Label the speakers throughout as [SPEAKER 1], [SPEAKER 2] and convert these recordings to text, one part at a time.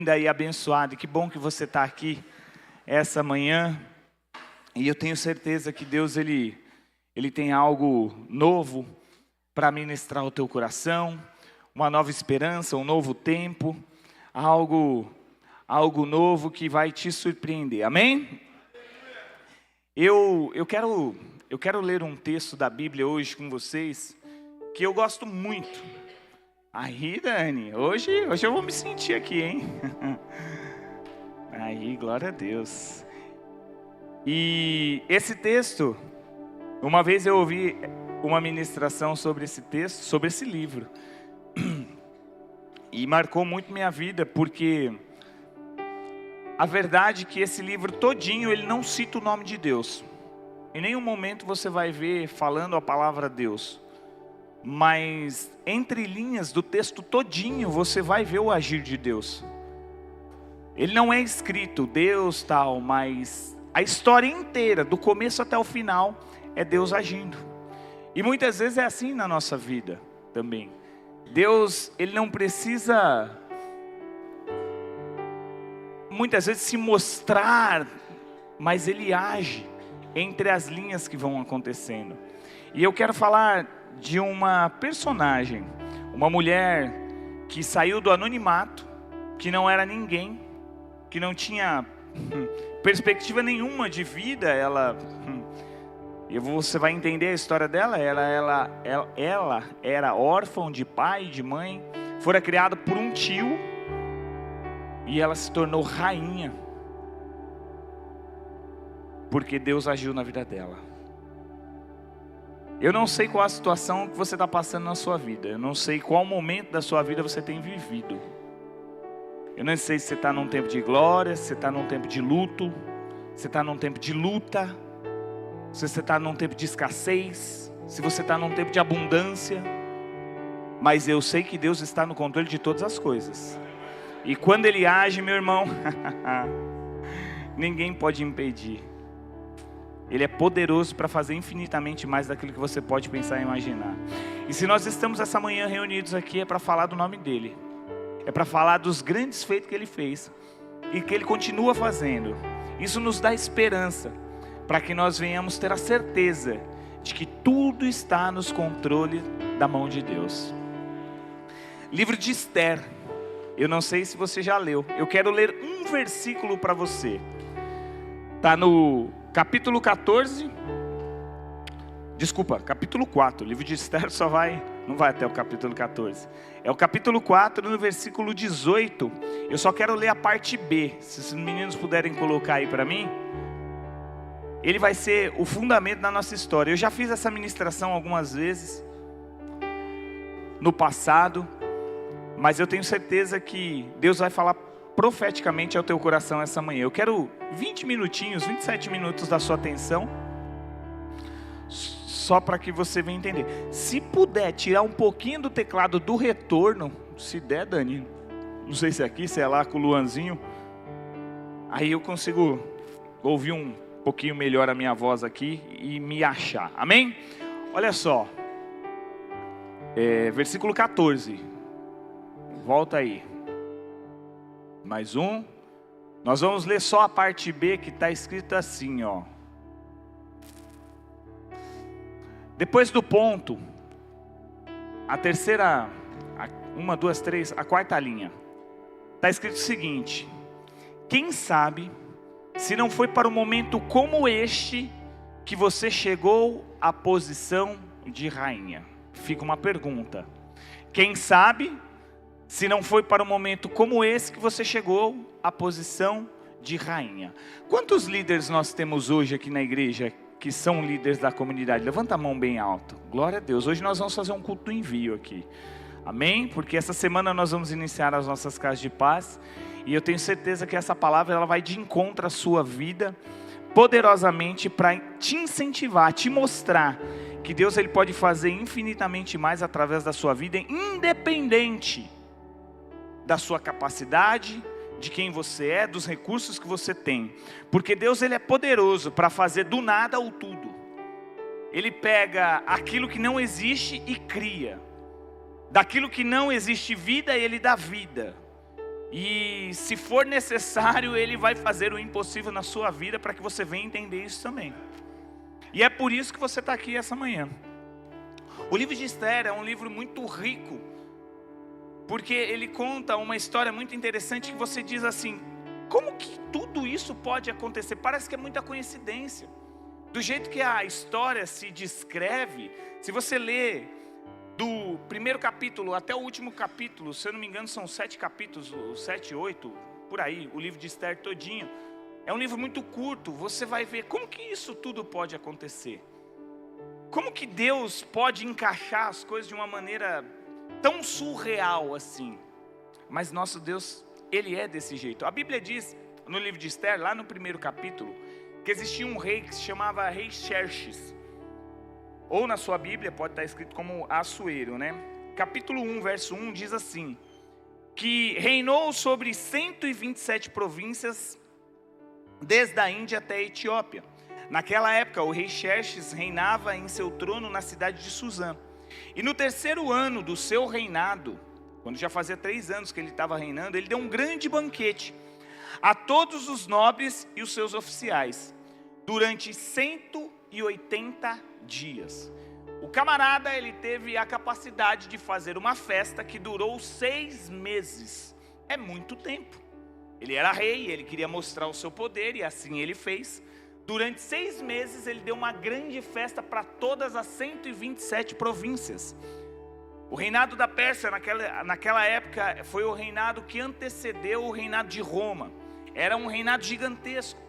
[SPEAKER 1] E abençoado, que bom que você está aqui essa manhã, e eu tenho certeza que Deus ele tem algo novo para ministrar ao teu coração, uma nova esperança, um novo tempo, algo novo que vai te surpreender, amém? Eu quero ler um texto da Bíblia hoje com vocês, que eu gosto muito. Aí, Dani, hoje eu vou me sentir aqui, hein? Aí, glória a Deus. E esse texto, uma vez eu ouvi uma ministração sobre esse texto, sobre esse livro. E marcou muito minha vida, porque a verdade é que esse livro todinho, ele não cita o nome de Deus. Em nenhum momento você vai ver falando a palavra Deus. Mas entre linhas do texto todinho você vai ver o agir de Deus. Ele não é escrito Deus tal, mas a história inteira, do começo até o final, é Deus agindo. E muitas vezes é assim na nossa vida também. Deus, ele não precisa muitas vezes se mostrar, mas ele age entre as linhas que vão acontecendo. E eu quero falar de uma personagem, uma mulher que saiu do anonimato, que não era ninguém, que não tinha perspectiva nenhuma de vida. Você vai entender a história dela. Ela era órfã de pai e de mãe, fora criada por um tio, e ela se tornou rainha, porque Deus agiu na vida dela. Eu não sei qual a situação que você está passando na sua vida. Eu não sei qual momento da sua vida você tem vivido. Eu não sei se você está num tempo de glória, se você está num tempo de luto, se você está num tempo de luta, se você está num tempo de escassez, se você está num tempo de abundância. Mas eu sei que Deus está no controle de todas as coisas. E quando Ele age, meu irmão, ninguém pode impedir. Ele é poderoso para fazer infinitamente mais daquilo que você pode pensar e imaginar. E se nós estamos essa manhã reunidos aqui, é para falar do nome dEle. É para falar dos grandes feitos que Ele fez e que Ele continua fazendo. Isso nos dá esperança, para que nós venhamos ter a certeza de que tudo está nos controles da mão de Deus. Livro de Esther. Eu não sei se você já leu. Eu quero ler um versículo para você. Está no capítulo 14, capítulo 4, o livro de Esther não vai até o capítulo 14. É o capítulo 4, no versículo 18. Eu só quero ler a parte B, se os meninos puderem colocar aí para mim. Ele vai ser o fundamento da nossa história. Eu já fiz essa ministração algumas vezes, no passado, mas eu tenho certeza que Deus vai falar profeticamente ao teu coração essa manhã. Eu quero 27 minutos da sua atenção, só para que você venha entender. Se puder tirar um pouquinho do teclado do retorno, se der, Dani, não sei se é aqui, se é lá com o Luanzinho, aí eu consigo ouvir um pouquinho melhor a minha voz aqui e me achar, amém? Olha só, versículo 14, volta aí. Mais um. Nós vamos ler só a parte B, que está escrito assim, ó. Depois do ponto, a terceira, uma, duas, três, a quarta linha, está escrito o seguinte: quem sabe se não foi para um momento como este que você chegou à posição de rainha? Fica uma pergunta. Quem sabe se não foi para um momento como esse que você chegou à posição de rainha? Quantos líderes nós temos hoje aqui na igreja que são líderes da comunidade? Levanta a mão bem alto. Glória a Deus. Hoje nós vamos fazer um culto do envio aqui. Amém? Porque essa semana nós vamos iniciar as nossas casas de paz. E eu tenho certeza que essa palavra ela vai de encontro à sua vida poderosamente, para te incentivar, te mostrar que Deus ele pode fazer infinitamente mais através da sua vida, independente da sua capacidade, de quem você é, dos recursos que você tem. Porque Deus ele é poderoso para fazer do nada o tudo. Ele pega aquilo que não existe e cria. Daquilo que não existe vida, ele dá vida. E se for necessário, Ele vai fazer o impossível na sua vida para que você venha entender isso também. E é por isso que você está aqui essa manhã. O livro de Esther é um livro muito rico, porque ele conta uma história muito interessante que você diz assim: como que tudo isso pode acontecer? Parece que é muita coincidência. Do jeito que a história se descreve, se você ler do primeiro capítulo até o último capítulo, se eu não me engano são 7 capítulos, 7, 8, por aí, o livro de Esther todinho. É um livro muito curto, você vai ver como que isso tudo pode acontecer. Como que Deus pode encaixar as coisas de uma maneira tão surreal assim. Mas nosso Deus, Ele é desse jeito. A Bíblia diz, no livro de Esther, lá no primeiro capítulo, que existia um rei que se chamava Rei Xerxes. Ou na sua Bíblia pode estar escrito como Assuero, né? Capítulo 1, verso 1 diz assim: que reinou sobre 127 províncias, desde a Índia até a Etiópia. Naquela época, o rei Xerxes reinava em seu trono na cidade de Suzã. E no terceiro ano do seu reinado, quando já fazia 3 anos que ele estava reinando, ele deu um grande banquete a todos os nobres e os seus oficiais, durante 180 dias. O camarada, ele teve a capacidade de fazer uma festa que durou 6 meses. É muito tempo. Ele era rei, ele queria mostrar o seu poder e assim ele fez. Durante 6 meses ele deu uma grande festa para todas as 127 províncias. O reinado da Pérsia naquela época foi o reinado que antecedeu o reinado de Roma. Era um reinado gigantesco.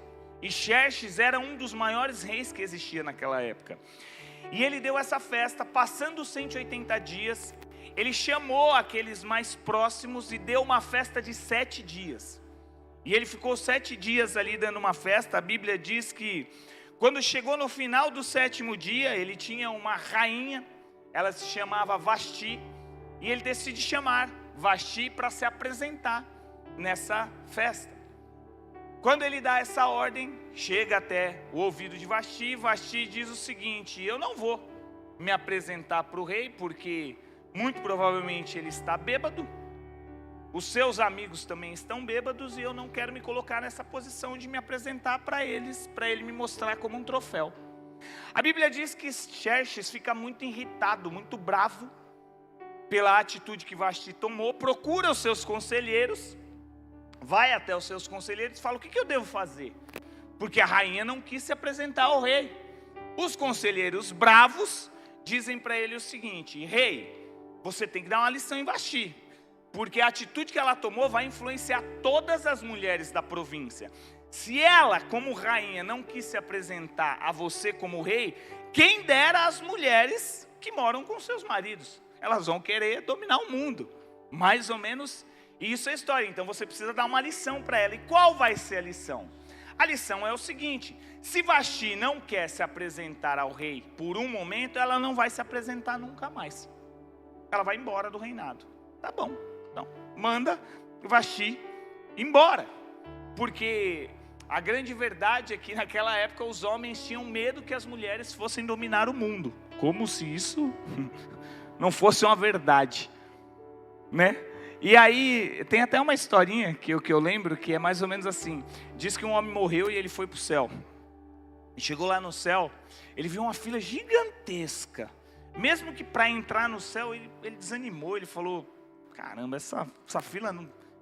[SPEAKER 1] E Xerxes era um dos maiores reis que existia naquela época. E ele deu essa festa, passando os 180 dias, ele chamou aqueles mais próximos e deu uma festa de 7 dias. E ele ficou 7 dias ali dando uma festa. A Bíblia diz que quando chegou no final do 7º dia, ele tinha uma rainha, ela se chamava Vasti, e ele decide chamar Vasti para se apresentar nessa festa. Quando ele dá essa ordem, chega até o ouvido de Vasti, Vasti diz o seguinte: eu não vou me apresentar para o rei, porque muito provavelmente ele está bêbado, os seus amigos também estão bêbados, e eu não quero me colocar nessa posição de me apresentar para eles, para ele me mostrar como um troféu. A Bíblia diz que Xerxes fica muito irritado, muito bravo pela atitude que Vasti tomou, procura os seus conselheiros, vai até os seus conselheiros e fala: o que eu devo fazer? Porque a rainha não quis se apresentar ao rei. Os conselheiros bravos dizem para ele o seguinte: rei, você tem que dar uma lição em Vasti, porque a atitude que ela tomou vai influenciar todas as mulheres da província. Se ela, como rainha, não quis se apresentar a você como rei, quem dera as mulheres que moram com seus maridos. Elas vão querer dominar o mundo. Mais ou menos isso é a história. Então você precisa dar uma lição para ela. E qual vai ser a lição? A lição é o seguinte: se Vasti não quer se apresentar ao rei por um momento, ela não vai se apresentar nunca mais. Ela vai embora do reinado. Tá bom. Então, manda Vasti embora. Porque a grande verdade é que naquela época os homens tinham medo que as mulheres fossem dominar o mundo. Como se isso não fosse uma verdade, né? E aí tem até uma historinha que eu lembro, que é mais ou menos assim. Diz que um homem morreu e ele foi para o céu. E chegou lá no céu, ele viu uma fila gigantesca. Mesmo que para entrar no céu ele desanimou, ele falou: caramba, essa fila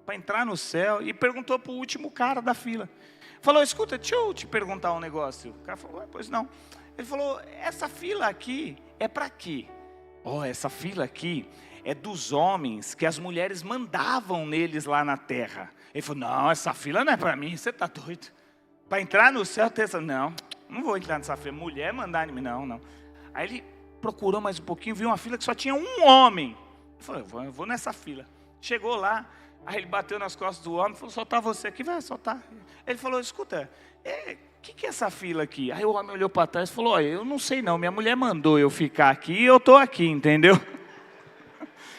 [SPEAKER 1] para entrar no céu. E perguntou para o último cara da fila. Falou: escuta, deixa eu te perguntar um negócio. O cara falou: pois não. Ele falou: essa fila aqui é para quê? Essa fila aqui é dos homens que as mulheres mandavam neles lá na terra. Ele falou: não, essa fila não é para mim, você está doido? Para entrar no céu, não vou entrar nessa fila, mulher mandar em mim, não. Aí ele procurou mais um pouquinho, viu uma fila que só tinha um homem. Ele falou: eu vou nessa fila. Chegou lá, aí ele bateu nas costas do homem, falou: só está você aqui, vai soltar. Ele falou: escuta, o que é essa fila aqui? Aí o homem olhou para trás e falou: olha, eu não sei não, minha mulher mandou eu ficar aqui e eu estou aqui, entendeu?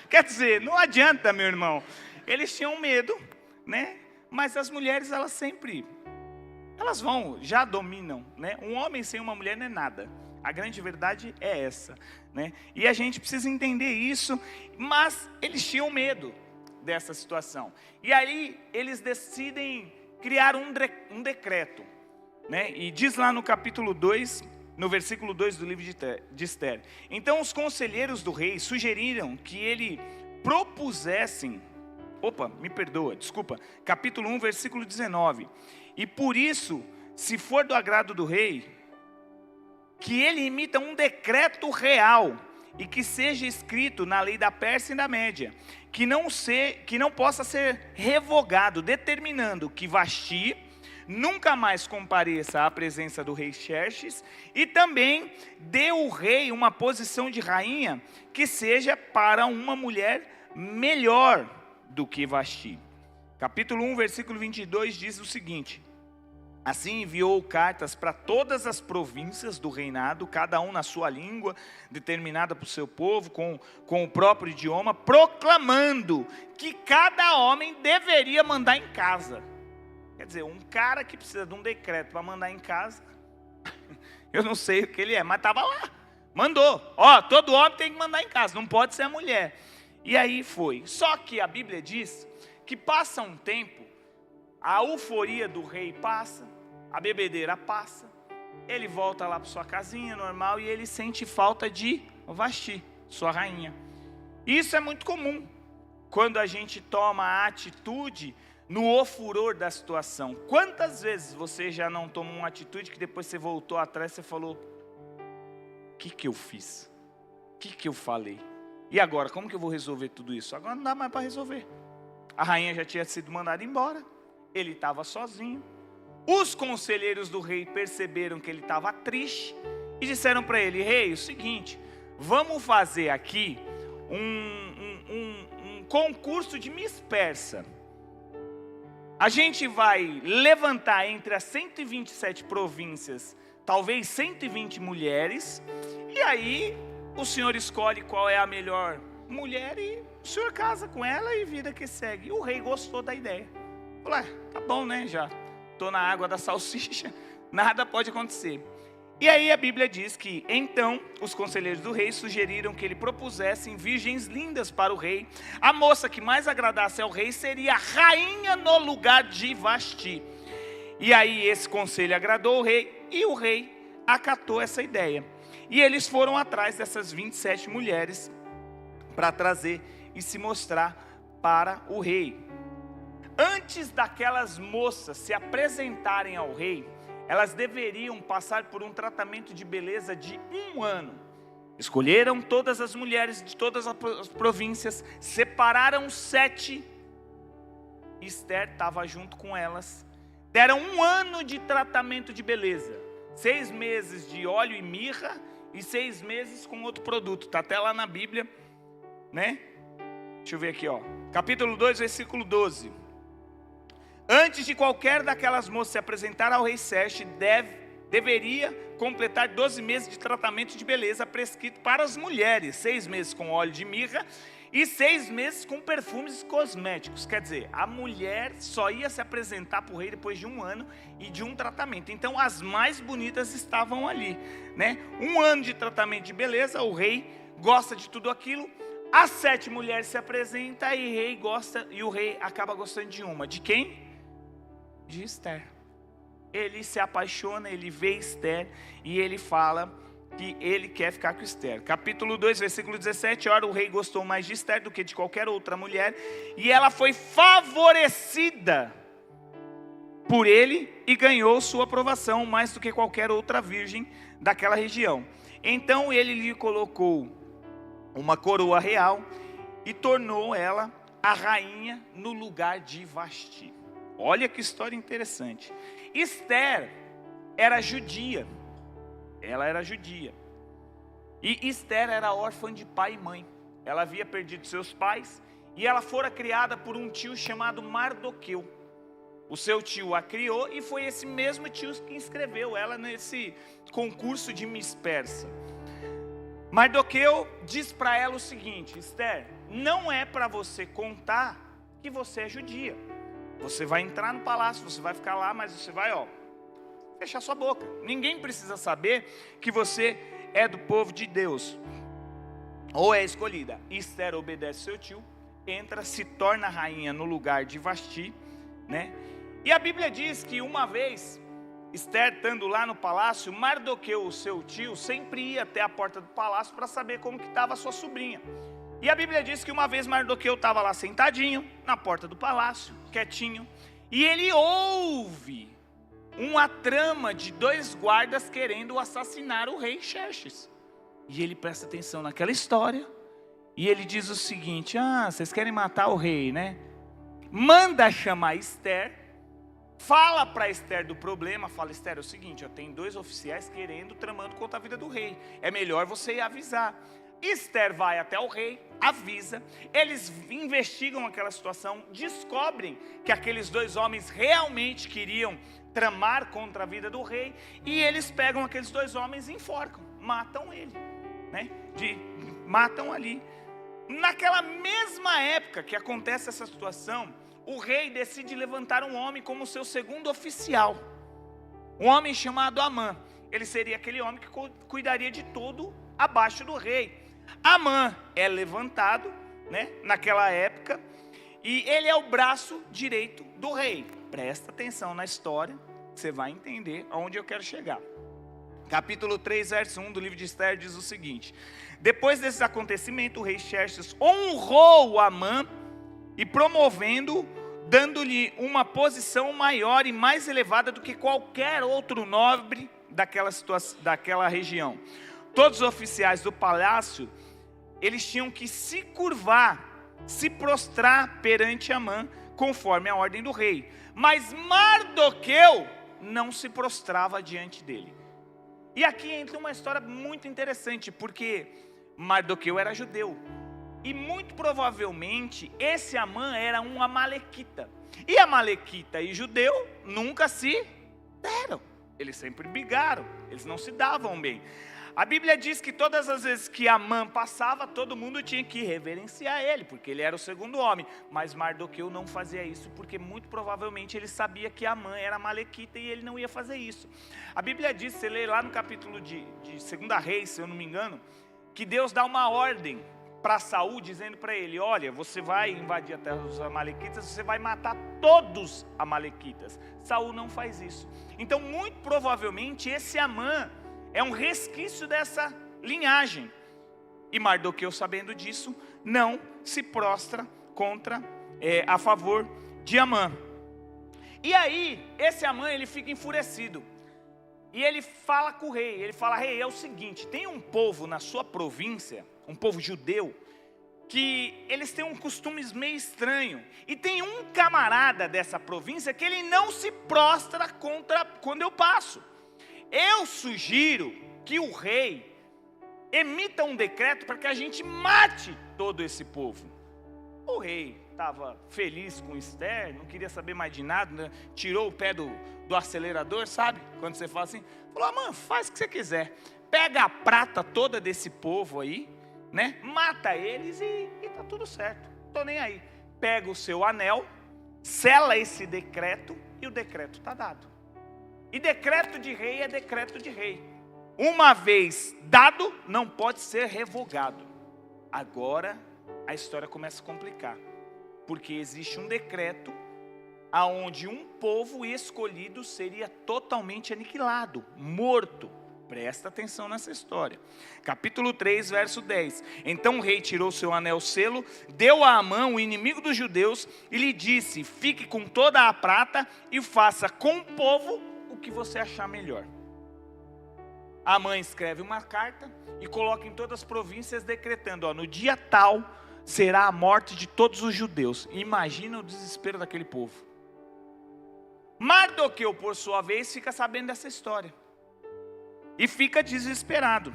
[SPEAKER 1] Quer dizer, não adianta, meu irmão. Eles tinham medo, né? Mas as mulheres, elas já dominam, né? Um homem sem uma mulher não é nada. A grande verdade é essa, né? E a gente precisa entender isso, mas eles tinham medo. dessa situação. E aí eles decidem criar um decreto, né? E diz lá no capítulo 2, no versículo 2 do livro de Esther: então os conselheiros do rei sugeriram que ele propusessem, capítulo 1, versículo 19, e por isso, se for do agrado do rei, que ele emita um decreto real, e que seja escrito na lei da Pérsia e da Média, que não possa ser revogado, determinando que Vasti nunca mais compareça à presença do rei Xerxes, e também dê ao rei uma posição de rainha que seja para uma mulher melhor do que Vasti. Capítulo 1, versículo 22 diz o seguinte: assim enviou cartas para todas as províncias do reinado, cada um na sua língua, determinada para o seu povo, com o próprio idioma, proclamando que cada homem deveria mandar em casa. Quer dizer, um cara que precisa de um decreto para mandar em casa, eu não sei o que ele é, mas estava lá, mandou. Todo homem tem que mandar em casa, não pode ser a mulher. E aí foi. Só que a Bíblia diz que passa um tempo, a euforia do rei passa, a bebedeira passa, ele volta lá para sua casinha normal e ele sente falta de Vasti, sua rainha. Isso é muito comum, quando a gente toma a atitude no ofuror da situação. Quantas vezes você já não tomou uma atitude que depois você voltou atrás e você falou: o que eu fiz? O que eu falei? E agora, como que eu vou resolver tudo isso? Agora não dá mais para resolver. A rainha já tinha sido mandada embora, ele estava sozinho. Os conselheiros do rei perceberam que ele estava triste e disseram para ele: rei, o seguinte, vamos fazer aqui um concurso de Miss Persa. A gente vai levantar entre as 127 províncias, talvez 120 mulheres, e aí o senhor escolhe qual é a melhor mulher e o senhor casa com ela e vida que segue. E o rei gostou da ideia. Falou: tá bom, né, já estou na água da salsicha, nada pode acontecer. E aí a Bíblia diz que, então, os conselheiros do rei sugeriram que ele propusessem virgens lindas para o rei. A moça que mais agradasse ao rei seria a rainha no lugar de Vasti. E aí esse conselho agradou o rei, e o rei acatou essa ideia. E eles foram atrás dessas 27 mulheres para trazer e se mostrar para o rei. Antes daquelas moças se apresentarem ao rei, elas deveriam passar por um tratamento de beleza de 1 ano. Escolheram todas as mulheres de todas as províncias, separaram 7, Esther estava junto com elas, deram 1 ano de tratamento de beleza, 6 meses de óleo e mirra, e 6 meses com outro produto, está até lá na Bíblia, né? Deixa eu ver aqui, capítulo 2, versículo 12. Antes de qualquer daquelas moças se apresentar ao rei Xerxes, deveria completar 12 meses de tratamento de beleza prescrito para as mulheres, 6 meses com óleo de mirra e 6 meses com perfumes cosméticos. Quer dizer, a mulher só ia se apresentar para o rei depois de 1 ano e de um tratamento. Então as mais bonitas estavam ali, né? 1 ano de tratamento de beleza, o rei gosta de tudo aquilo. As 7 mulheres se apresentam e o rei acaba gostando de uma. De quem? De Esther. Ele se apaixona, ele vê Esther e ele fala que ele quer ficar com Esther. Capítulo 2, versículo 17. Ora, o rei gostou mais de Esther do que de qualquer outra mulher, e ela foi favorecida por ele e ganhou sua aprovação mais do que qualquer outra virgem daquela região. Então ele lhe colocou uma coroa real e tornou ela a rainha no lugar de Vasti. Olha que história interessante. Esther era judia. Ela era judia. E Esther era órfã de pai e mãe. Ela havia perdido seus pais e ela fora criada por um tio chamado Mardoqueu. O seu tio a criou e foi esse mesmo tio que inscreveu ela nesse concurso de Miss Persa. Mardoqueu diz para ela o seguinte: Esther, não é para você contar que você é judia. Você vai entrar no palácio, você vai ficar lá, mas você vai, fechar sua boca. Ninguém precisa saber que você é do povo de Deus, ou é escolhida. Esther obedece seu tio entra, se torna rainha no lugar de Vasti, né? E a Bíblia diz que uma vez, Esther estando lá no palácio, Mardoqueu, o seu tio, sempre ia até a porta do palácio para saber como que estava a sua sobrinha. E a Bíblia diz que uma vez Mardoqueu estava lá sentadinho, na porta do palácio, quietinho, e ele ouve uma trama de 2 guardas querendo assassinar o rei Xerxes. E ele presta atenção naquela história, e ele diz o seguinte: vocês querem matar o rei, né? Manda chamar Esther, fala para Esther do problema, fala: Esther, é o seguinte, tem 2 oficiais tramando contra a vida do rei, é melhor você ir avisar. Esther vai até o rei, avisa, eles investigam aquela situação, descobrem que aqueles 2 homens realmente queriam tramar contra a vida do rei, e eles pegam aqueles 2 homens e enforcam, matam ele, né? Matam ali. Naquela mesma época que acontece essa situação, o rei decide levantar um homem como seu segundo oficial, um homem chamado Amã. Ele seria aquele homem que cuidaria de tudo abaixo do rei. Amã é levantado, né, naquela época, e ele é o braço direito do rei. Presta atenção na história, você vai entender aonde eu quero chegar. Capítulo 3, verso 1 do livro de Esther diz o seguinte: depois desse acontecimento, o rei Xerxes honrou Amã e promovendo, dando-lhe uma posição maior e mais elevada do que qualquer outro nobre daquela região. Todos os oficiais do palácio, eles tinham que se curvar, se prostrar perante Amã, conforme a ordem do rei. Mas Mardoqueu não se prostrava diante dele. E aqui entra uma história muito interessante, porque Mardoqueu era judeu. E muito provavelmente esse Amã era um amalequita. E amalequita e judeu nunca se deram. Eles sempre brigaram, eles não se davam bem. A Bíblia diz que todas as vezes que Amã passava, todo mundo tinha que reverenciar ele, porque ele era o segundo homem. Mas Mardoqueu não fazia isso, porque muito provavelmente ele sabia que Amã era amalequita e ele não ia fazer isso. A Bíblia diz, você lê lá no capítulo de 2 Reis, se eu não me engano, que Deus dá uma ordem para Saul, dizendo para ele: olha, você vai invadir a terra dos amalequitas, você vai matar todos os amalequitas. Saul não faz isso. Então muito provavelmente esse Amã é um resquício dessa linhagem. E Mardoqueu, sabendo disso, não se prostra a favor de Amã. E aí, esse Amã, ele fica enfurecido. E ele fala com o rei, ele fala: rei, é o seguinte, tem um povo na sua província, um povo judeu, que eles têm um costume meio estranho. E tem um camarada dessa província que ele não se prostra quando eu passo. Eu sugiro que o rei emita um decreto para que a gente mate todo esse povo. O rei estava feliz com Esther, não queria saber mais de nada, né? Tirou o pé do acelerador, sabe? Quando você fala assim, falou: mano, faz o que você quiser. Pega a prata toda desse povo aí, né? Mata eles e tá tudo certo. Tô nem aí. Pega o seu anel, sela esse decreto e o decreto está dado. E decreto de rei é decreto de rei. Uma vez dado, não pode ser revogado. Agora a história começa a complicar, porque existe um decreto aonde um povo escolhido seria totalmente aniquilado, morto. Presta atenção nessa história. Capítulo 3, verso 10. Então o rei tirou seu anel selo, deu a Amã, o inimigo dos judeus, e lhe disse: fique com toda a prata e faça com o povo o que você achar melhor. Amã escreve uma carta e coloca em todas as províncias, decretando: no dia tal será a morte de todos os judeus. Imagina o desespero daquele povo. Mardoqueu, por sua vez, fica sabendo dessa história e fica desesperado.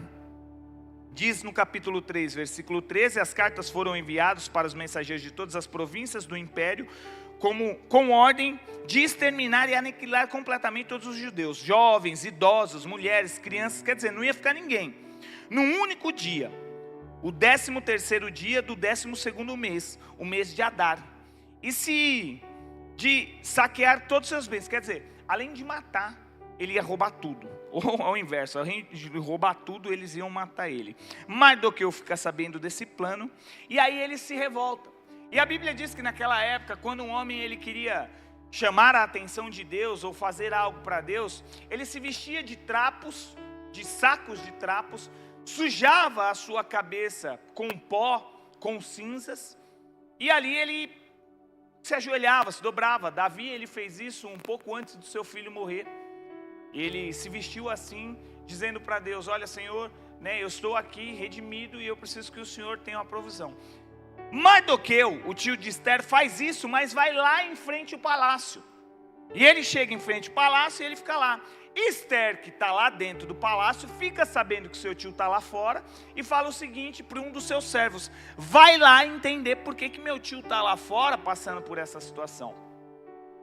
[SPEAKER 1] Diz no capítulo 3, versículo 13: as cartas foram enviadas para os mensageiros de todas as províncias do império, com ordem de exterminar e aniquilar completamente todos os judeus, jovens, idosos, mulheres, crianças, quer dizer, não ia ficar ninguém. Num único dia, o 13º dia do 12º mês, o mês de Adar, de saquear todos os seus bens, quer dizer, além de matar, ele ia roubar tudo, ou ao inverso, além de roubar tudo, eles iam matar ele. Mardoqueu fica sabendo desse plano, e aí ele se revolta. E a Bíblia diz que naquela época, quando um homem ele queria chamar a atenção de Deus ou fazer algo para Deus, ele se vestia de trapos, de sacos de trapos, sujava a sua cabeça com pó, com cinzas, e ali ele se ajoelhava, se dobrava. Davi ele fez isso um pouco antes do seu filho morrer. Ele se vestiu assim, dizendo para Deus: olha, Senhor, né, eu estou aqui redimido e eu preciso que o Senhor tenha uma provisão. Mardoqueu, o tio de Esther, faz isso, mas vai lá em frente ao palácio. E ele chega em frente ao palácio e ele fica lá. Esther, que está lá dentro do palácio, fica sabendo que seu tio está lá fora e fala o seguinte para um dos seus servos: vai lá entender por que meu tio está lá fora passando por essa situação.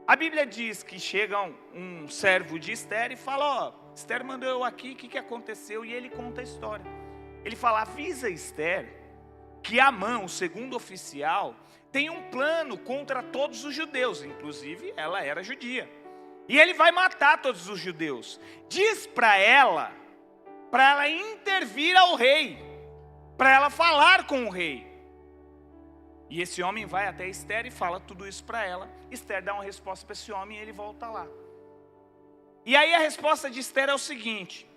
[SPEAKER 1] A Bíblia diz que chega um servo de Esther e fala: ó, Esther mandou eu aqui, o que aconteceu? E ele conta a história. Ele fala: avisa Esther que Amã, o segundo oficial, tem um plano contra todos os judeus, inclusive ela era judia, e ele vai matar todos os judeus. Diz para ela intervir ao rei, para ela falar com o rei. E esse homem vai até Esther e fala tudo isso para ela. Esther dá uma resposta para esse homem e ele volta lá. E aí a resposta de Esther é o seguinte: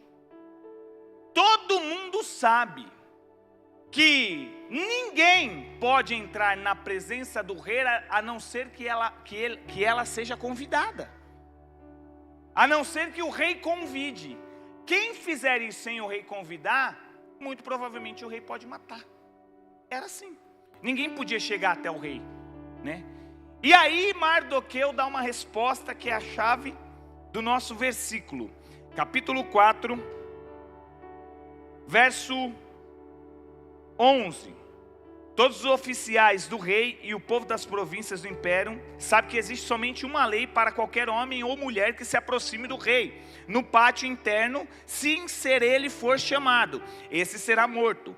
[SPEAKER 1] todo mundo sabe que ninguém pode entrar na presença do rei a não ser que ela seja convidada, a não ser que o rei convide. Quem fizer isso sem o rei convidar, muito provavelmente o rei pode matar. Era assim, ninguém podia chegar até o rei, né? E aí Mardoqueu dá uma resposta que é a chave do nosso versículo, capítulo 4, verso 11. Todos os oficiais do rei e o povo das províncias do império sabem que existe somente uma lei para qualquer homem ou mulher que se aproxime do rei no pátio interno, se em ser ele for chamado, esse será morto,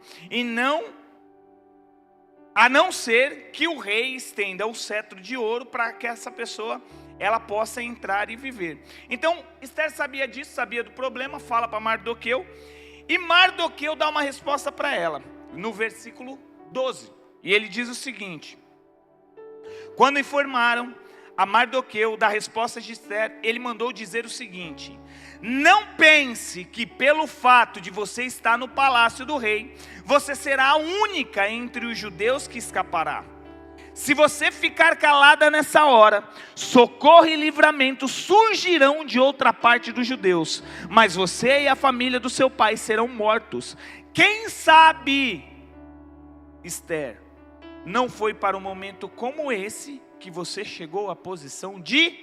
[SPEAKER 1] a não ser que o rei estenda o cetro de ouro para que essa pessoa ela possa entrar e viver. Então Esther sabia disso, sabia do problema, fala para Mardoqueu, e Mardoqueu dá uma resposta para ela no versículo 12, e ele diz o seguinte: quando informaram a Mardoqueu da resposta de Esther, ele mandou dizer o seguinte: não pense que pelo fato de você estar no palácio do rei, você será a única entre os judeus que escapará. Se você ficar calada nessa hora, socorro e livramento surgirão de outra parte dos judeus, mas você e a família do seu pai serão mortos. Quem sabe, Esther, não foi para um momento como esse que você chegou à posição de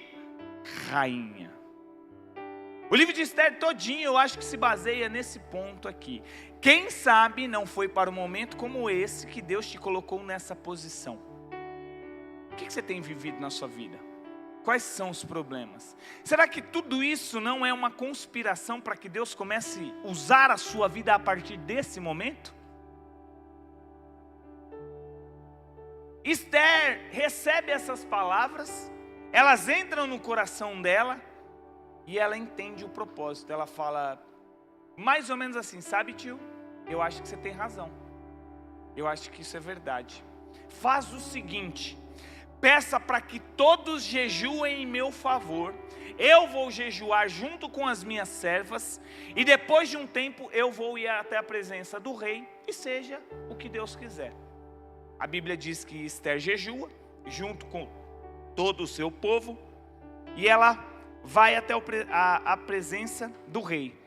[SPEAKER 1] rainha. O livro de Esther todinho eu acho que se baseia nesse ponto aqui. Quem sabe não foi para um momento como esse que Deus te colocou nessa posição. O que você tem vivido na sua vida? Quais são os problemas? Será que tudo isso não é uma conspiração para que Deus comece a usar a sua vida a partir desse momento? Esther recebe essas palavras, elas entram no coração dela e ela entende o propósito. Ela fala mais ou menos assim: sabe, tio, eu acho que você tem razão, eu acho que isso é verdade. Faz o seguinte, peça para que todos jejuem em meu favor, eu vou jejuar junto com as minhas servas, e depois de um tempo eu vou ir até a presença do rei, e seja o que Deus quiser. A Bíblia diz que Esther jejua, junto com todo o seu povo, e ela vai até a presença do rei.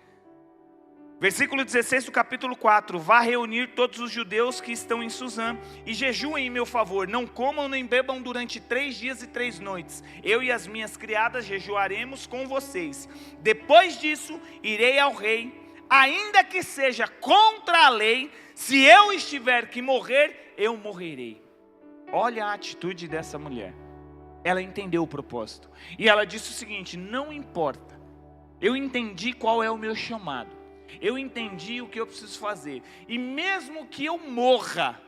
[SPEAKER 1] Versículo 16 do capítulo 4, vá reunir todos os judeus que estão em Suzã, e jejuem em meu favor, não comam nem bebam durante 3 dias e 3 noites, eu e as minhas criadas jejuaremos com vocês, depois disso irei ao rei, ainda que seja contra a lei, se eu estiver que morrer, eu morrerei. Olha a atitude dessa mulher, ela entendeu o propósito, e ela disse o seguinte: não importa, eu entendi qual é o meu chamado, eu entendi o que eu preciso fazer, e mesmo que eu morra,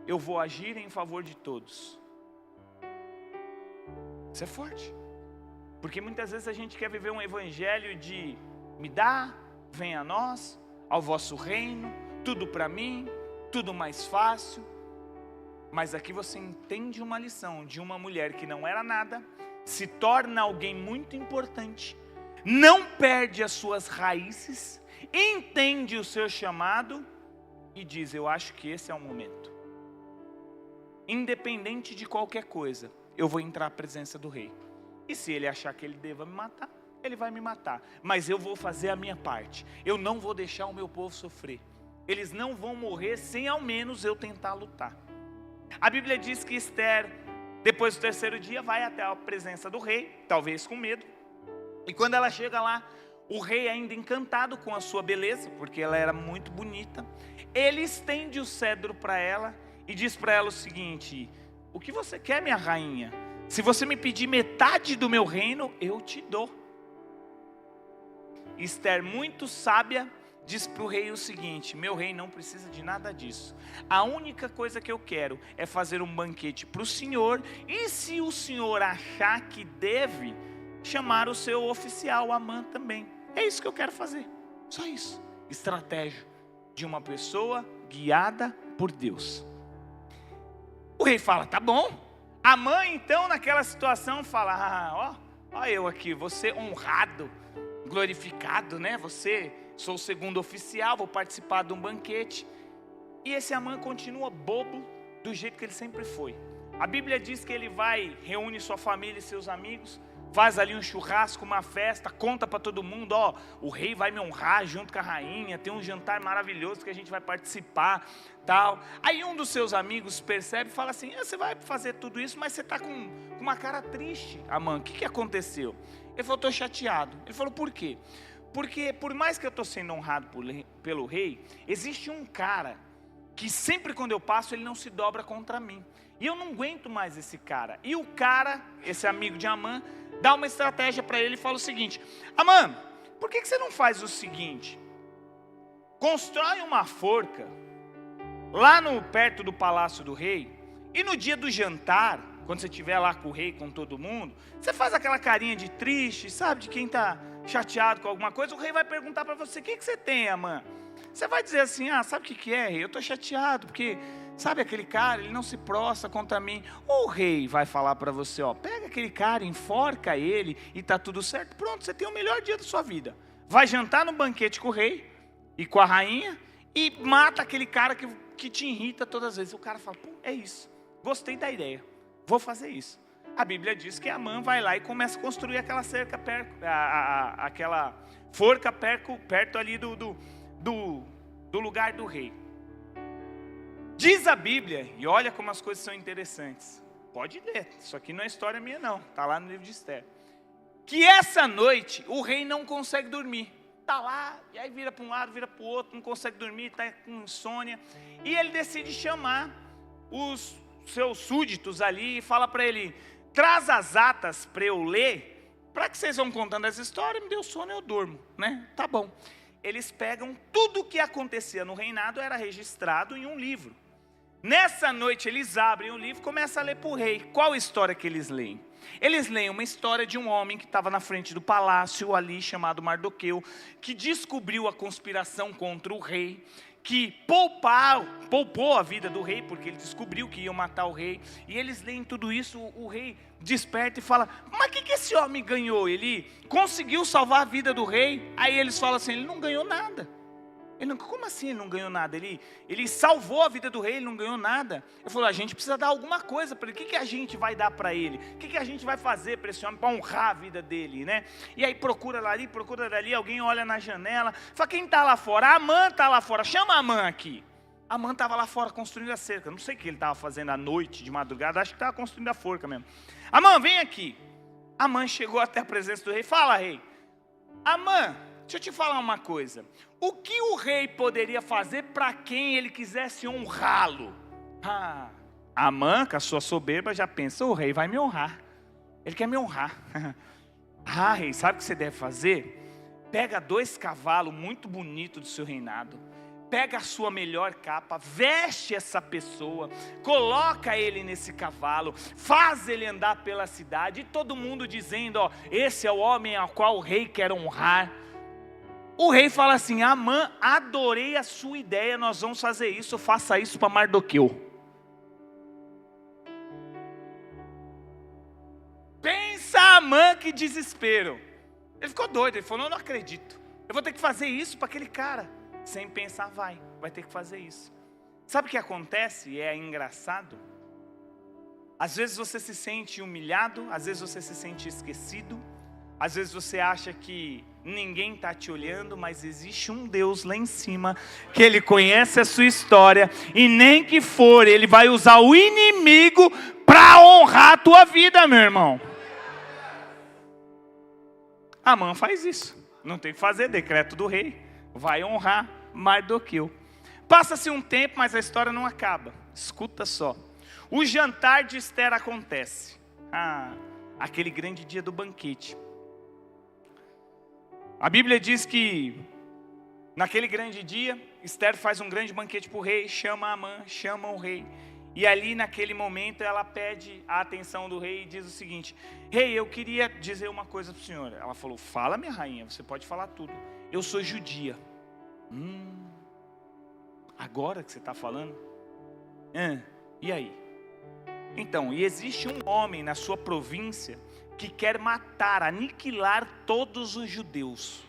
[SPEAKER 1] eu vou agir em favor de todos. Isso é forte, porque muitas vezes a gente quer viver um evangelho de me dá, venha a nós, ao vosso reino, tudo para mim, tudo mais fácil. Mas aqui você entende uma lição de uma mulher que não era nada, se torna alguém muito importante, não perde as suas raízes, entende o seu chamado e diz: eu acho que esse é o momento. Independente de qualquer coisa, eu vou entrar à presença do rei. E se ele achar que ele deva me matar, ele vai me matar. Mas eu vou fazer a minha parte. Eu não vou deixar o meu povo sofrer. Eles não vão morrer sem ao menos eu tentar lutar. A Bíblia diz que Esther, depois do terceiro dia, vai até a presença do rei, talvez com medo. E quando ela chega lá, o rei ainda encantado com a sua beleza, porque ela era muito bonita, ele estende o cetro para ela e diz para ela o seguinte: o que você quer, minha rainha? Se você me pedir metade do meu reino, eu te dou. Esther, muito sábia, diz para o rei o seguinte: meu rei não precisa de nada disso. A única coisa que eu quero é fazer um banquete para o senhor, e se o senhor achar que deve, chamar o seu oficial, Amã, também. É isso que eu quero fazer, só isso. Estratégia de uma pessoa guiada por Deus. O rei fala: tá bom. Amã então naquela situação fala: ó eu aqui, você honrado, glorificado, né? Sou o segundo oficial, vou participar de um banquete. E esse Amã continua bobo do jeito que ele sempre foi. A Bíblia diz que ele vai, reúne sua família e seus amigos, faz ali um churrasco, uma festa, conta para todo mundo: ó, o rei vai me honrar junto com a rainha, tem um jantar maravilhoso que a gente vai participar, tal. Aí um dos seus amigos percebe e fala assim: você vai fazer tudo isso, mas você está com uma cara triste, Amã, o que aconteceu? Ele falou: estou chateado. Ele falou: por quê? Porque por mais que eu estou sendo honrado pelo rei, existe um cara que sempre quando eu passo ele não se dobra contra mim. E eu não aguento mais esse cara. E o cara, esse amigo de Amã, dá uma estratégia para ele e fala o seguinte: Amã, por que você não faz o seguinte? Constrói uma forca lá perto do palácio do rei, e no dia do jantar, quando você estiver lá com o rei, com todo mundo, você faz aquela carinha de triste, sabe, de quem está chateado com alguma coisa. O rei vai perguntar para você: o que você tem, Amã? Você vai dizer assim: sabe o que é, rei? Eu estou chateado, porque sabe aquele cara, ele não se prostra contra mim. Ou o rei vai falar para você: pega aquele cara, enforca ele e está tudo certo. Pronto, você tem o melhor dia da sua vida. Vai jantar no banquete com o rei e com a rainha e mata aquele cara que te irrita todas as vezes. O cara fala: pô, é isso, gostei da ideia, vou fazer isso. A Bíblia diz que Amã vai lá e começa a construir aquela cerca, aquela forca perto ali do lugar do rei. Diz a Bíblia, e olha como as coisas são interessantes. Pode ler, isso aqui não é história minha não, está lá no livro de Esther. Que essa noite o rei não consegue dormir. Está lá, e aí vira para um lado, vira para o outro, não consegue dormir, está com insônia. E ele decide chamar os seus súditos ali e fala para ele: traz as atas para eu ler, para que vocês vão contando as histórias, me deu sono, eu durmo, né? Tá bom. Eles pegam tudo o que acontecia no reinado, era registrado em um livro. Nessa noite eles abrem o livro e começam a ler para o rei. Qual história que eles leem? Eles leem uma história de um homem que estava na frente do palácio ali, chamado Mardoqueu, que descobriu a conspiração contra o rei, que poupou a vida do rei, porque ele descobriu que ia matar o rei. E eles leem tudo isso, o rei desperta e fala: mas o que esse homem ganhou? Ele conseguiu salvar a vida do rei? Aí eles falam assim: ele não ganhou nada. Como assim ele não ganhou nada? Ele salvou a vida do rei, ele não ganhou nada. Eu falei: a gente precisa dar alguma coisa para ele. O que a gente vai dar para ele? O que a gente vai fazer para esse homem, para honrar a vida dele, né? E aí procura lá ali, procura dali, alguém olha na janela, fala: quem está lá fora? A Amã está lá fora, chama a Amã aqui. A Amã estava lá fora construindo a cerca. Não sei o que ele estava fazendo à noite, de madrugada, acho que estava construindo a forca mesmo. Amã, vem aqui. A Amã chegou até a presença do rei. Fala, rei. Amã, deixa eu te falar uma coisa. O que o rei poderia fazer para quem ele quisesse honrá-lo? Amã, com a sua soberba, já pensa: o rei vai me honrar. Ele quer me honrar. Rei, sabe o que você deve fazer? Pega 2 cavalos muito bonitos do seu reinado. Pega a sua melhor capa, veste essa pessoa, coloca ele nesse cavalo, faz ele andar pela cidade, e todo mundo dizendo: esse é o homem ao qual o rei quer honrar. O rei fala assim: Amã, adorei a sua ideia, nós vamos fazer isso, faça isso para Mardoqueu. Amã, que desespero. Ele ficou doido, ele falou, não acredito. Eu vou ter que fazer isso para aquele cara. Sem pensar, vai ter que fazer isso. Sabe o que acontece? E é engraçado. Às vezes você se sente humilhado, às vezes você se sente esquecido, às vezes você acha que ninguém está te olhando, mas existe um Deus lá em cima, que Ele conhece a sua história, e nem que for, Ele vai usar o inimigo para honrar a tua vida, meu irmão. Amã faz isso, não tem que fazer, decreto do rei, vai honrar Mardoqueu. Passa-se um tempo, mas a história não acaba, escuta só. O jantar de Esther acontece. Aquele grande dia do banquete. A Bíblia diz que naquele grande dia, Esther faz um grande banquete para o rei, chama Amã, chama o rei. E ali naquele momento ela pede a atenção do rei e diz o seguinte: rei, eu queria dizer uma coisa para o senhor. Ela falou, fala minha rainha, você pode falar tudo. Eu sou judia. Agora que você está falando? E aí? Então, e existe um homem na sua província que quer matar, aniquilar todos os judeus.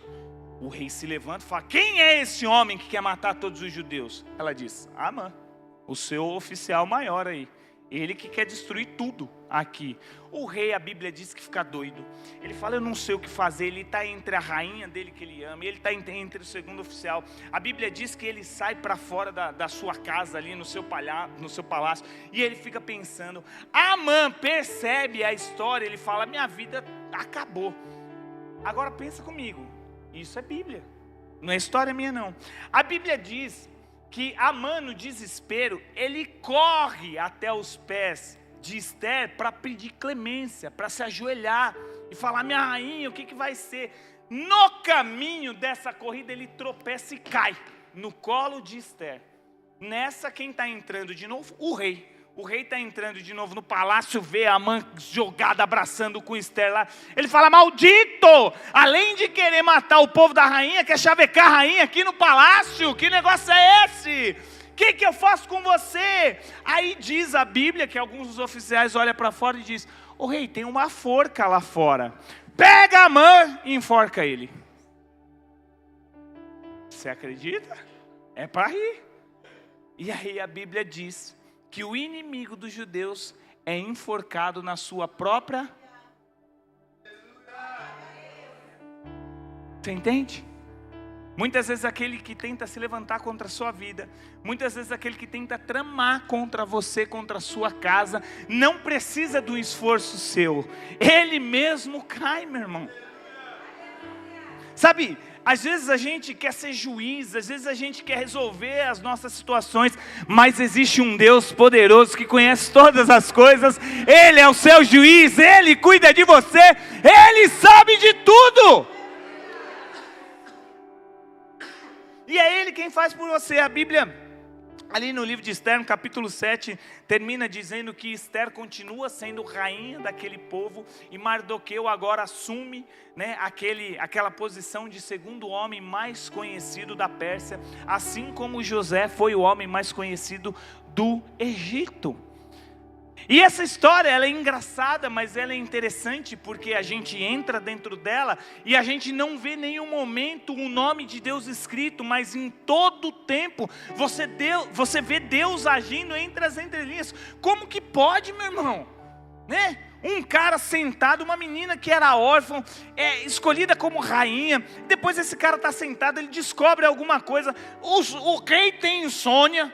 [SPEAKER 1] O rei se levanta e fala, quem é esse homem que quer matar todos os judeus? Ela diz, Amã, o seu oficial maior aí. Ele que quer destruir tudo aqui. O rei, a Bíblia diz que fica doido. Ele fala, eu não sei o que fazer. Ele está entre a rainha dele que ele ama, ele está entre o segundo oficial. A Bíblia diz que ele sai para fora da sua casa ali, no seu palácio. E ele fica pensando. Amã percebe a história, ele fala, minha vida acabou. Agora pensa comigo, isso é Bíblia. Não é história minha não. A Bíblia diz que Amã, no desespero, ele corre até os pés de Esther para pedir clemência, para se ajoelhar e falar, minha rainha, o que vai ser? No caminho dessa corrida ele tropeça e cai no colo de Esther. Nessa, quem está entrando de novo? O rei. O rei está entrando de novo no palácio, vê Amã jogada, abraçando com Esther lá. Ele fala, maldito! Além de querer matar o povo da rainha, quer chavecar a rainha aqui no palácio? Que negócio é esse? O que eu faço com você? Aí diz a Bíblia, que alguns dos oficiais olham para fora e diz, o rei, tem uma forca lá fora. Pega Amã e enforca ele. Você acredita? É para rir. E aí a Bíblia diz que o inimigo dos judeus é enforcado na sua própria... Você entende? Muitas vezes aquele que tenta se levantar contra a sua vida, muitas vezes aquele que tenta tramar contra você, contra a sua casa, não precisa do esforço seu, ele mesmo cai, meu irmão. Sabe, às vezes a gente quer ser juiz, às vezes a gente quer resolver as nossas situações, mas existe um Deus poderoso que conhece todas as coisas, Ele é o seu juiz, Ele cuida de você, Ele sabe de tudo. E é Ele quem faz por você. A Bíblia, ali no livro de Esther, no capítulo 7, termina dizendo que Esther continua sendo rainha daquele povo, e Mardoqueu agora assume, né, aquela posição de segundo homem mais conhecido da Pérsia, assim como José foi o homem mais conhecido do Egito. E essa história, ela é engraçada, mas ela é interessante, porque a gente entra dentro dela e a gente não vê em nenhum momento o nome de Deus escrito, mas em todo o tempo você vê Deus agindo entre as entrelinhas. Como que pode, meu irmão? Né? Um cara sentado, uma menina que era órfã, escolhida como rainha, depois esse cara está sentado, ele descobre alguma coisa, o rei tem insônia.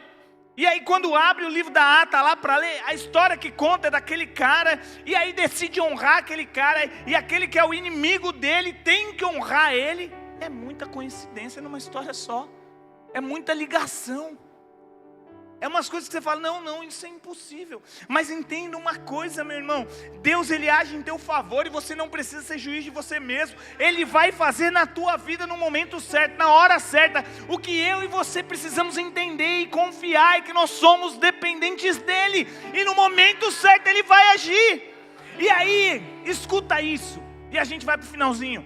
[SPEAKER 1] E aí quando abre o livro da ata lá para ler, a história que conta é daquele cara, e aí decide honrar aquele cara, e aquele que é o inimigo dele tem que honrar ele. É muita coincidência numa história só, é muita ligação. É umas coisas que você fala, não, isso é impossível. Mas entenda uma coisa, meu irmão, Deus ele age em teu favor e você não precisa ser juiz de você mesmo. Ele vai fazer na tua vida no momento certo, na hora certa. O que eu e você precisamos entender e confiar é que nós somos dependentes dele. E no momento certo ele vai agir. E aí, escuta isso. E a gente vai para o finalzinho.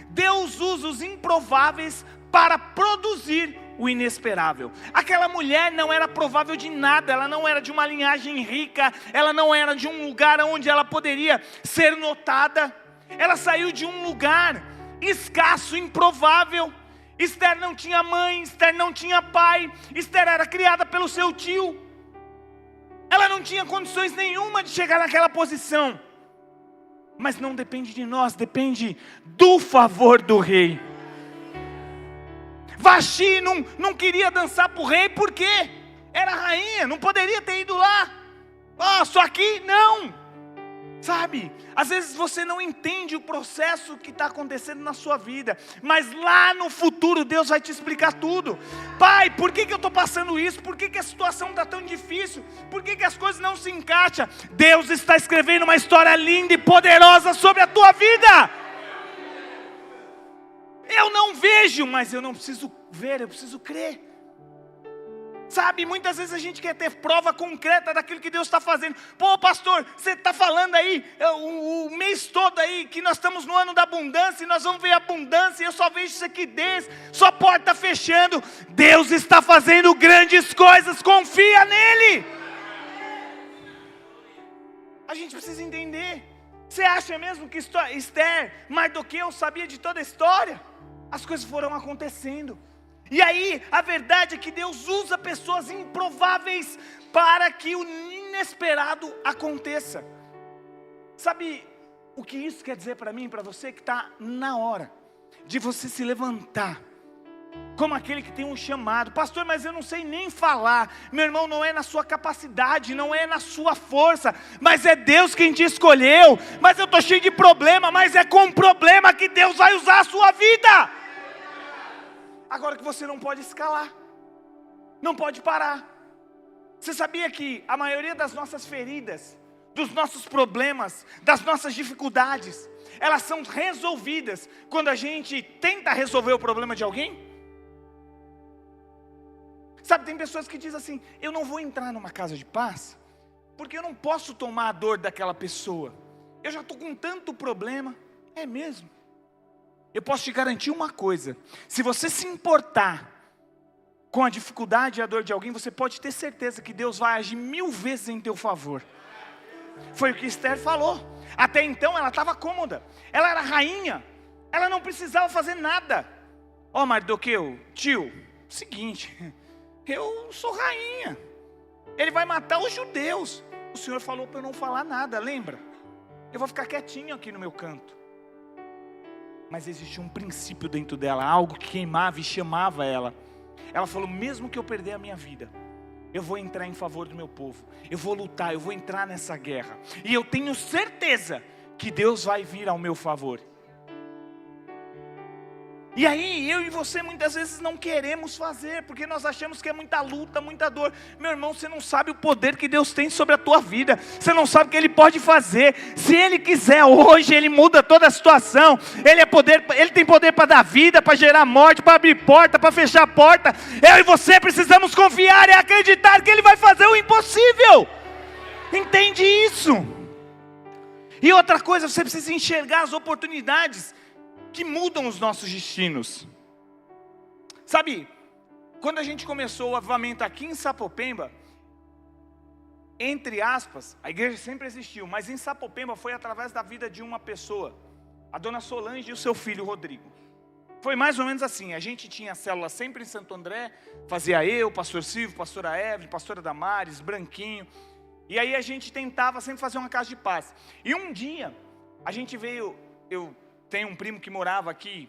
[SPEAKER 1] Deus usa os improváveis para produzir o inesperável. Aquela mulher não era provável de nada, ela não era de uma linhagem rica, ela não era de um lugar onde ela poderia ser notada. Ela saiu de um lugar escasso, improvável. Esther não tinha mãe, Esther não tinha pai, Esther era criada pelo seu tio. Ela não tinha condições nenhuma de chegar naquela posição. Mas não depende de nós, depende do favor do rei. Vasti não queria dançar para o rei porque era rainha, não poderia ter ido lá. Só aqui não. Sabe, às vezes você não entende o processo que está acontecendo na sua vida, mas lá no futuro Deus vai te explicar tudo. Pai, por que eu estou passando isso? Por que a situação está tão difícil? Por que as coisas não se encaixam? Deus está escrevendo uma história linda e poderosa sobre a tua vida. Eu não vejo, mas eu não preciso ver, eu preciso crer. Sabe, muitas vezes a gente quer ter prova concreta daquilo que Deus está fazendo. Pô, pastor, você está falando aí o mês todo aí que nós estamos no ano da abundância e nós vamos ver abundância e eu só vejo isso aqui desse, só porta fechando. Deus está fazendo grandes coisas, confia nele. A gente precisa entender. Você acha mesmo que Esther, Mardoqueu, sabia de toda a história? As coisas foram acontecendo. E aí, a verdade é que Deus usa pessoas improváveis para que o inesperado aconteça. Sabe o que isso quer dizer para mim e para você? Que está na hora de você se levantar como aquele que tem um chamado. Pastor, mas eu não sei nem falar. Meu irmão, não é na sua capacidade, não é na sua força, mas é Deus quem te escolheu. Mas eu estou cheio de problema, mas é com problema que Deus vai usar a sua vida. Agora que você não pode escalar, não pode parar. Você sabia que a maioria das nossas feridas, dos nossos problemas, das nossas dificuldades, elas são resolvidas quando a gente tenta resolver o problema de alguém? Sabe, tem pessoas que dizem assim, eu não vou entrar numa casa de paz, porque eu não posso tomar a dor daquela pessoa. Eu já estou com tanto problema. É mesmo? Eu posso te garantir uma coisa, se você se importar com a dificuldade e a dor de alguém, você pode ter certeza que Deus vai agir 1000 vezes em teu favor. Foi o que Esther falou. Até então ela estava cômoda, ela era rainha, ela não precisava fazer nada. Mardoqueu, tio, seguinte, eu sou rainha, ele vai matar os judeus. O Senhor falou para eu não falar nada, lembra? Eu vou ficar quietinho aqui no meu canto. Mas existia um princípio dentro dela, algo que queimava e chamava ela. Ela falou, mesmo que eu perder a minha vida, eu vou entrar em favor do meu povo. Eu vou lutar, eu vou entrar nessa guerra. E eu tenho certeza que Deus vai vir ao meu favor. E aí, eu e você muitas vezes não queremos fazer, porque nós achamos que é muita luta, muita dor. Meu irmão, você não sabe o poder que Deus tem sobre a tua vida. Você não sabe o que Ele pode fazer. Se Ele quiser hoje, Ele muda toda a situação. Ele tem poder para dar vida, para gerar morte, para abrir porta, para fechar porta. Eu e você precisamos confiar e acreditar que Ele vai fazer o impossível. Entende isso? E outra coisa, você precisa enxergar as oportunidades que mudam os nossos destinos. Sabe, quando a gente começou o avivamento aqui em Sapopemba, entre aspas, a igreja sempre existiu, mas em Sapopemba foi através da vida de uma pessoa, a dona Solange e o seu filho Rodrigo. Foi mais ou menos assim, a gente tinha célula sempre em Santo André, fazia eu, pastor Silvio, pastora Evelyn, pastora Damares, Branquinho, e aí a gente tentava sempre fazer uma casa de paz. E um dia, a gente veio, eu tenho um primo que morava aqui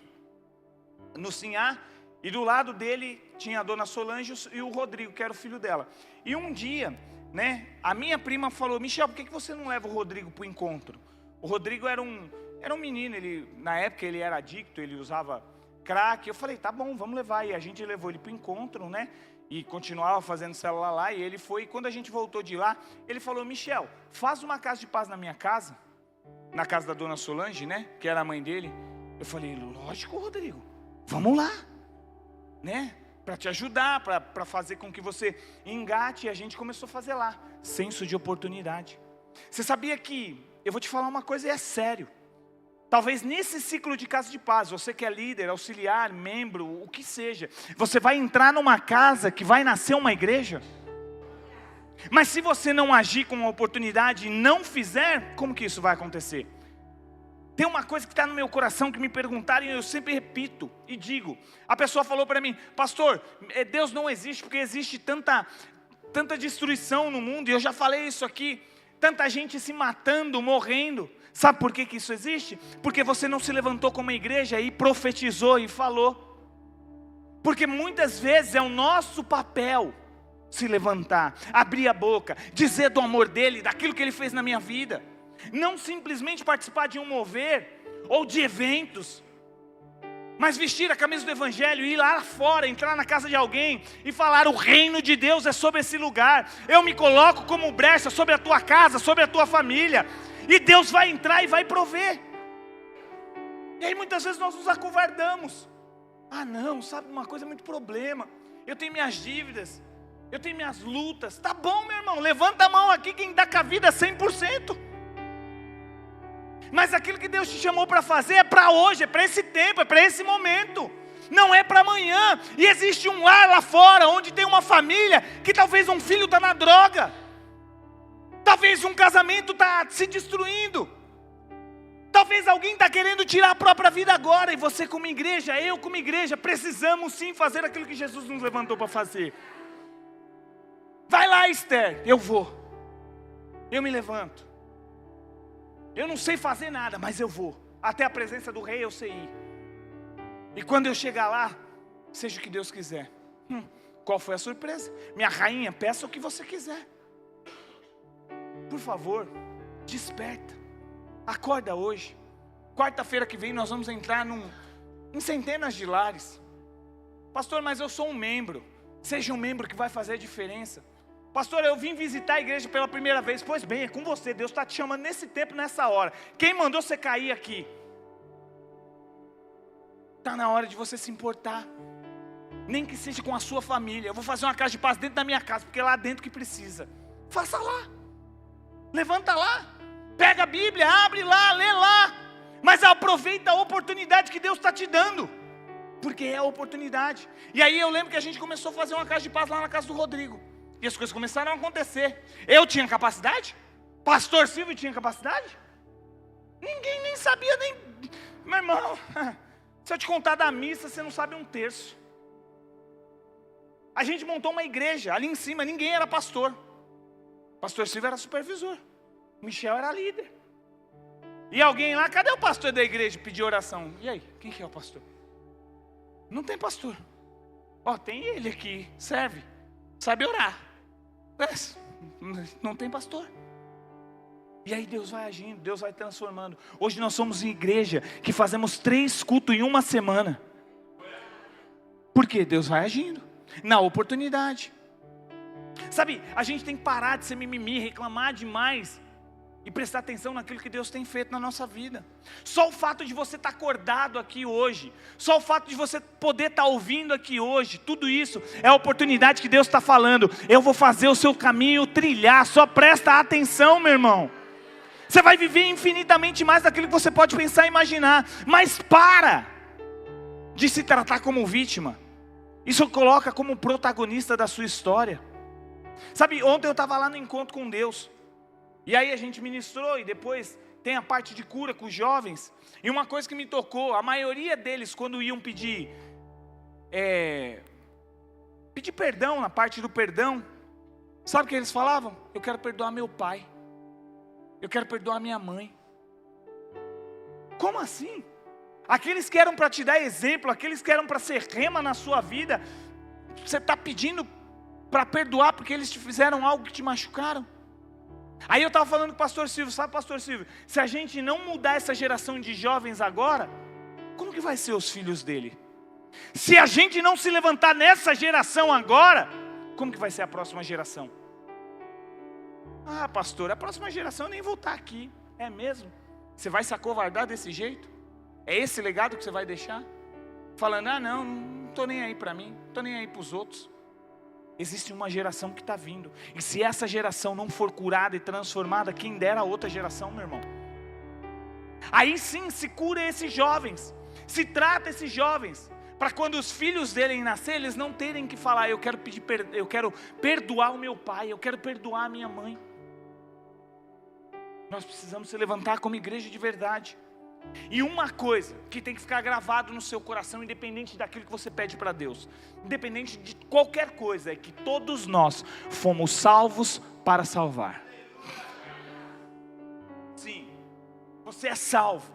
[SPEAKER 1] no Sinhá, e do lado dele tinha a dona Solange e o Rodrigo, que era o filho dela. E um dia, né, a minha prima falou, Michel, por que você não leva o Rodrigo para o encontro? O Rodrigo era um menino, na época ele era adicto, ele usava crack. Eu falei, tá bom, vamos levar. E a gente levou ele para o encontro, né, e continuava fazendo célula lá, e ele foi. E quando a gente voltou de lá, ele falou, Michel, faz uma casa de paz na minha casa, na casa da dona Solange, né, que era a mãe dele. Eu falei, lógico, Rodrigo, vamos lá, né, para te ajudar, para fazer com que você engate. E a gente começou a fazer lá, senso de oportunidade. Você sabia que, eu vou te falar uma coisa e é sério, talvez nesse ciclo de casa de paz, você que é líder, auxiliar, membro, o que seja, você vai entrar numa casa que vai nascer uma igreja. Mas se você não agir com a oportunidade e não fizer, como que isso vai acontecer? Tem uma coisa que está no meu coração que me perguntaram e eu sempre repito e digo. A pessoa falou para mim: pastor, Deus não existe porque existe tanta destruição no mundo. E eu já falei isso aqui. Tanta gente se matando, morrendo. Sabe por que isso existe? Porque você não se levantou como igreja e profetizou e falou. Porque muitas vezes é o nosso papel se levantar, abrir a boca, dizer do amor dele, daquilo que ele fez na minha vida. Não simplesmente participar de um mover ou de eventos, mas vestir a camisa do evangelho, ir lá fora, entrar na casa de alguém e falar: o reino de Deus é sobre esse lugar. Eu me coloco como brecha sobre a tua casa, sobre a tua família, e Deus vai entrar e vai prover. E aí muitas vezes nós nos acovardamos. Ah não, sabe uma coisa, é muito problema. Eu tenho minhas dívidas, eu tenho minhas lutas. Tá bom, meu irmão, levanta a mão aqui quem dá com a vida 100%. Mas aquilo que Deus te chamou para fazer é para hoje, é para esse tempo, é para esse momento. Não é para amanhã. E existe um lar lá fora, onde tem uma família, que talvez um filho está na droga. Talvez um casamento está se destruindo. Talvez alguém está querendo tirar a própria vida agora. E você como igreja, eu como igreja, precisamos sim fazer aquilo que Jesus nos levantou para fazer. Vai lá, Esther, eu vou. Eu me levanto. Eu não sei fazer nada, mas eu vou. Até a presença do rei eu sei ir. E quando eu chegar lá, seja o que Deus quiser. Qual foi a surpresa? Minha rainha, peça o que você quiser. Por favor, desperta. Acorda hoje. Quarta-feira que vem nós vamos entrar em centenas de lares. Pastor, mas eu sou um membro. Seja um membro que vai fazer a diferença. Pastor, eu vim visitar a igreja pela primeira vez. Pois bem, é com você. Deus está te chamando nesse tempo, nessa hora. Quem mandou você cair aqui? Está na hora de você se importar. Nem que seja com a sua família. Eu vou fazer uma casa de paz dentro da minha casa, porque é lá dentro que precisa. Faça lá. Levanta lá. Pega a Bíblia, abre lá, lê lá. Mas aproveita a oportunidade que Deus está te dando. Porque é a oportunidade. E aí eu lembro que a gente começou a fazer uma casa de paz lá na casa do Rodrigo. E as coisas começaram a acontecer. Eu tinha capacidade? Pastor Silvio tinha capacidade? Ninguém nem sabia, nem... Meu irmão, se eu te contar da missa, você não sabe um terço. A gente montou uma igreja, ali em cima ninguém era pastor. Pastor Silvio era supervisor. Michel era líder. E alguém lá, cadê o pastor da igreja? Pediu oração. E aí, quem que é o pastor? Não tem pastor. Ó, tem ele aqui, serve, sabe orar. Não tem pastor. E aí Deus vai agindo, Deus vai transformando. Hoje nós somos igreja que fazemos 3 cultos em uma semana. Por quê? Deus vai agindo na oportunidade. Sabe, a gente tem que parar de ser mimimi, reclamar demais e prestar atenção naquilo que Deus tem feito na nossa vida. Só o fato de você estar acordado aqui hoje, só o fato de você poder estar ouvindo aqui hoje, tudo isso é a oportunidade que Deus está falando. Eu vou fazer o seu caminho trilhar, só presta atenção, meu irmão. Você vai viver infinitamente mais daquilo que você pode pensar e imaginar. Mas para de se tratar como vítima. Isso coloca como protagonista da sua história. Sabe, ontem eu estava lá no encontro com Deus. E aí a gente ministrou e depois tem a parte de cura com os jovens. E uma coisa que me tocou, a maioria deles quando iam pedir perdão, na parte do perdão, sabe o que eles falavam? Eu quero perdoar meu pai. Eu quero perdoar minha mãe. Como assim? Aqueles que eram para te dar exemplo, aqueles que eram para ser rema na sua vida, você está pedindo para perdoar porque eles te fizeram algo que te machucaram? Aí eu estava falando com o pastor Silvio, sabe pastor Silvio, se a gente não mudar essa geração de jovens agora, como que vai ser os filhos dele? Se a gente não se levantar nessa geração agora, como que vai ser a próxima geração? Ah pastor, a próxima geração eu nem vou estar aqui. É mesmo? Você vai se acovardar desse jeito? É esse legado que você vai deixar? Falando, não estou nem aí para mim, não estou nem aí para os outros. Existe uma geração que está vindo. E se essa geração não for curada e transformada, quem dera a outra geração, meu irmão. Aí sim se cura esses jovens. Se trata esses jovens. Para quando os filhos dele nascer, eles não terem que falar, eu quero perdoar o meu pai, eu quero perdoar a minha mãe. Nós precisamos se levantar como igreja de verdade. E uma coisa que tem que ficar gravado no seu coração, independente daquilo que você pede para Deus, independente de qualquer coisa, é que todos nós fomos salvos para salvar. Sim, você é salvo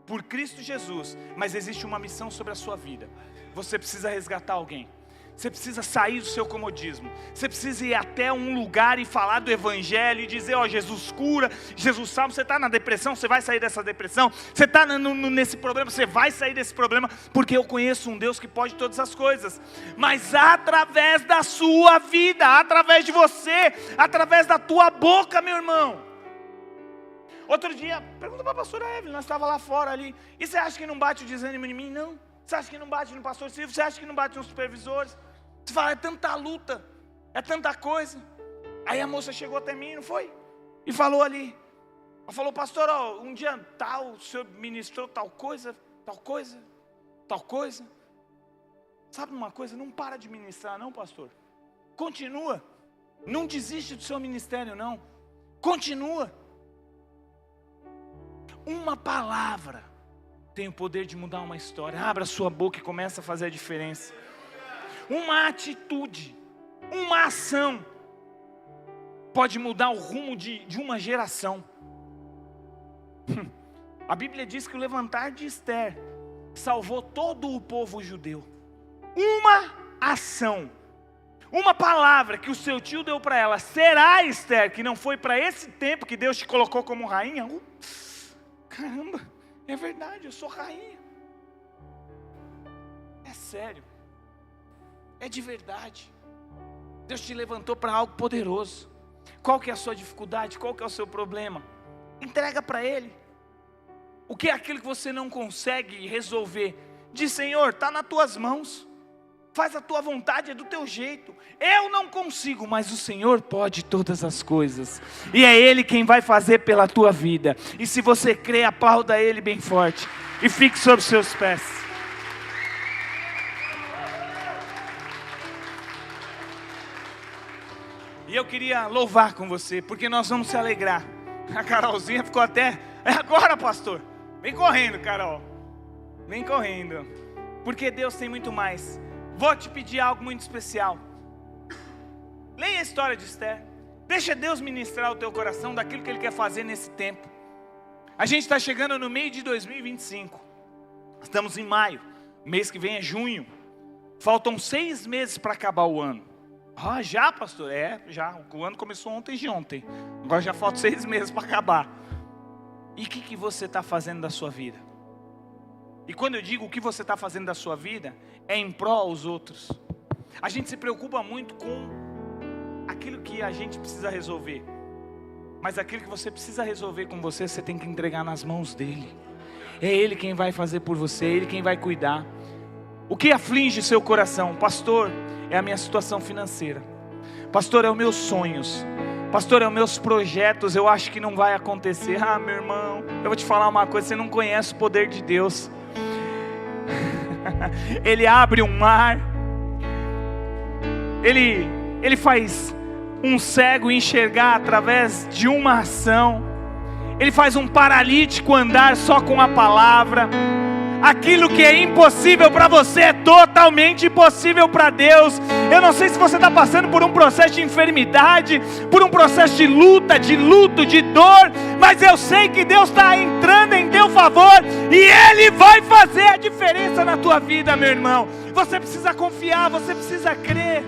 [SPEAKER 1] por Cristo Jesus, mas existe uma missão sobre a sua vida. Você precisa resgatar alguém. Você precisa sair do seu comodismo. Você precisa ir até um lugar e falar do evangelho e dizer, ó, Jesus cura, Jesus salva. Você está na depressão, você vai sair dessa depressão. Você está nesse problema, você vai sair desse problema, porque eu conheço um Deus que pode todas as coisas. Mas através da sua vida, através de você, através da tua boca, meu irmão. Outro dia, pergunta para a pastora Evelyn, nós estávamos lá fora ali. E você acha que não bate o desânimo em mim? Não. Você acha que não bate no pastor Silvio? Você acha que não bate nos supervisores? Você fala, é tanta luta, é tanta coisa. Aí a moça chegou até mim, não foi? E falou ali. Ela falou, pastor, ó, um dia tal, o senhor ministrou tal coisa, tal coisa, tal coisa. Sabe uma coisa? Não para de ministrar não, pastor. Continua. Não desiste do seu ministério não. Continua. Uma palavra tem o poder de mudar uma história. Abra sua boca e começa a fazer a diferença. Uma atitude, uma ação pode mudar o rumo de uma geração. A Bíblia diz que o levantar de Esther salvou todo o povo judeu. Uma ação, uma palavra que o seu tio deu para ela, será, Esther, que não foi para esse tempo que Deus te colocou como rainha? Caramba, é verdade, eu sou rainha. É sério. É de verdade. Deus te levantou para algo poderoso. Qual que é a sua dificuldade? Qual que é o seu problema? Entrega para Ele. O que é aquilo que você não consegue resolver? Diz, Senhor, está nas tuas mãos. Faz a tua vontade, é do teu jeito. Eu não consigo, mas o Senhor pode todas as coisas. E é Ele quem vai fazer pela tua vida. E se você crê, aplauda Ele bem forte. E fique sobre os seus pés. E eu queria louvar com você, porque nós vamos se alegrar. A Carolzinha ficou até, é agora, pastor. Vem correndo, Carol. Vem correndo. Porque Deus tem muito mais. Vou te pedir algo muito especial. Leia a história de Esther. Deixa Deus ministrar o teu coração daquilo que Ele quer fazer nesse tempo. A gente está chegando no meio de 2025. Estamos em maio. Mês que vem é junho. Faltam 6 meses para acabar o ano. Ah, já, pastor? É, já. O ano começou ontem de ontem. Agora já faltam 6 meses para acabar. E o que você está fazendo da sua vida? E quando eu digo o que você está fazendo da sua vida, é em prol aos outros. A gente se preocupa muito com aquilo que a gente precisa resolver. Mas aquilo que você precisa resolver com você, você tem que entregar nas mãos dEle. É Ele quem vai fazer por você, é Ele quem vai cuidar. O que aflige seu coração? Pastor, é a minha situação financeira. Pastor, é os meus sonhos. Pastor, é os meus projetos, eu acho que não vai acontecer. Ah, meu irmão, eu vou te falar uma coisa, você não conhece o poder de Deus. Ele abre um mar. Ele faz um cego enxergar através de uma ação. Ele faz um paralítico andar só com a palavra. Aquilo que é impossível para você é totalmente impossível para Deus. Eu não sei se você está passando por um processo de enfermidade, por um processo de luta, de luto, de dor, mas eu sei que Deus está entrando em teu favor e Ele vai fazer a diferença na tua vida, meu irmão. Você precisa confiar, você precisa crer.